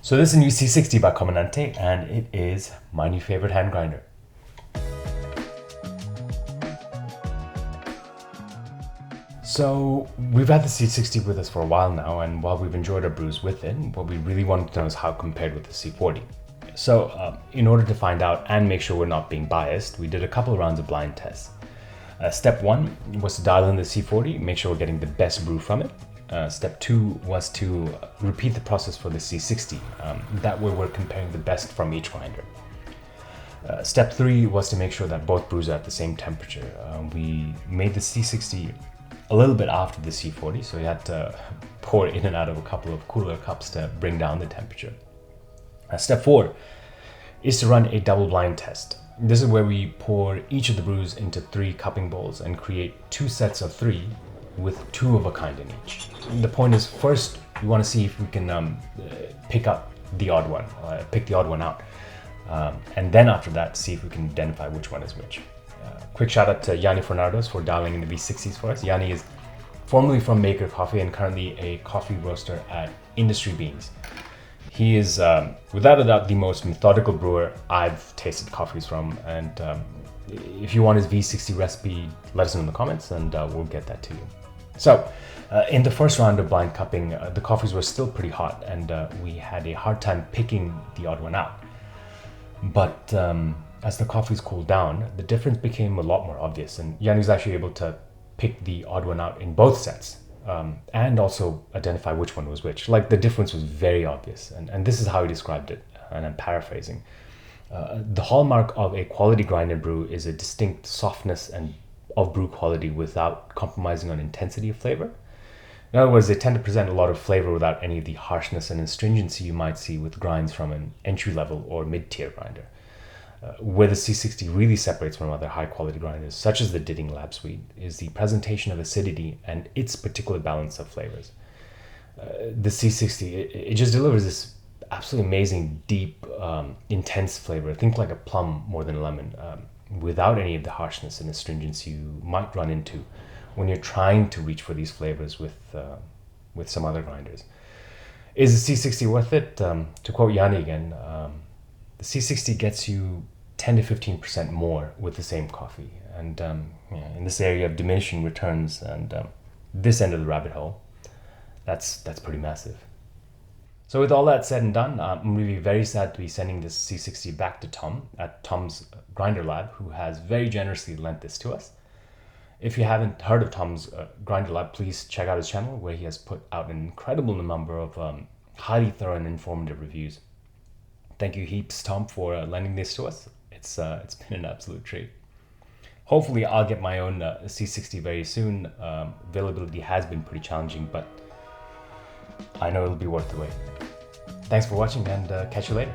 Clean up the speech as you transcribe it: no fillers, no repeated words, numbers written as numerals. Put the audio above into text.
So this is a new C60 by Comandante, and it is my new favorite hand grinder. So we've had the C60 with us for a while now, and while we've enjoyed our brews with it, what we really wanted to know is how it compared with the C40. So in order to find out and make sure we're not being biased, we did a couple of rounds of blind tests. Step 1 was to dial in the C40, make sure we're getting the best brew from it. Step 2 was to repeat the process for the C60. That way we're comparing the best from each grinder. Step 3 was to make sure that both brews are at the same temperature. We made the C60 a little bit after the C40, so we had to pour in and out of a couple of cooler cups to bring down the temperature. Step 4 is to run a double blind test. This is where we pour each of the brews into 3 cupping bowls and create 2 sets of 3 with 2 of a kind in each. The point is, first we want to see if we can pick the odd one out, and then after that see if we can identify which one is which. Quick shout out to Yianni Vernardos for dialing in the V60s for us. Yianni is formerly from Maker Coffee and currently a coffee roaster at Industry Beans. He is without a doubt the most methodical brewer I've tasted coffees from, and if you want his V60 recipe, let us know in the comments and we'll get that to you. So in the first round of blind cupping, the coffees were still pretty hot and we had a hard time picking the odd one out. But as the coffees cooled down, the difference became a lot more obvious, and Yianni was actually able to pick the odd one out in both sets and also identify which one was which. Like, the difference was very obvious, and this is how he described it, and I'm paraphrasing. The hallmark of a quality grinder brew is a distinct softness and of brew quality without compromising on intensity of flavor. In other words, they tend to present a lot of flavor without any of the harshness and astringency you might see with grinds from an entry-level or mid-tier grinder. Where the C60 really separates from other high-quality grinders, such as the Ditting Lab Suite, is the presentation of acidity and its particular balance of flavors. The C60, it just delivers this absolutely amazing, deep, intense flavor. Think like a plum more than a lemon, without any of the harshness and astringency you might run into when you're trying to reach for these flavors with some other grinders. Is the C60 worth it? To quote Yianni again, the C60 gets you 10 to 15% more with the same coffee. And in this area of diminishing returns and this end of the rabbit hole, that's pretty massive. So with all that said and done, I'm really very sad to be sending this C60 back to Tom at TomsGrinderLab, who has very generously lent this to us. If you haven't heard of TomsGrinderLab, please check out his channel, where he has put out an incredible number of highly thorough and informative reviews. Thank you heaps, Tom, for lending this to us. It's been an absolute treat. Hopefully I'll get my own C60 very soon. Availability has been pretty challenging, but I know it'll be worth the wait. Thanks for watching, and catch you later.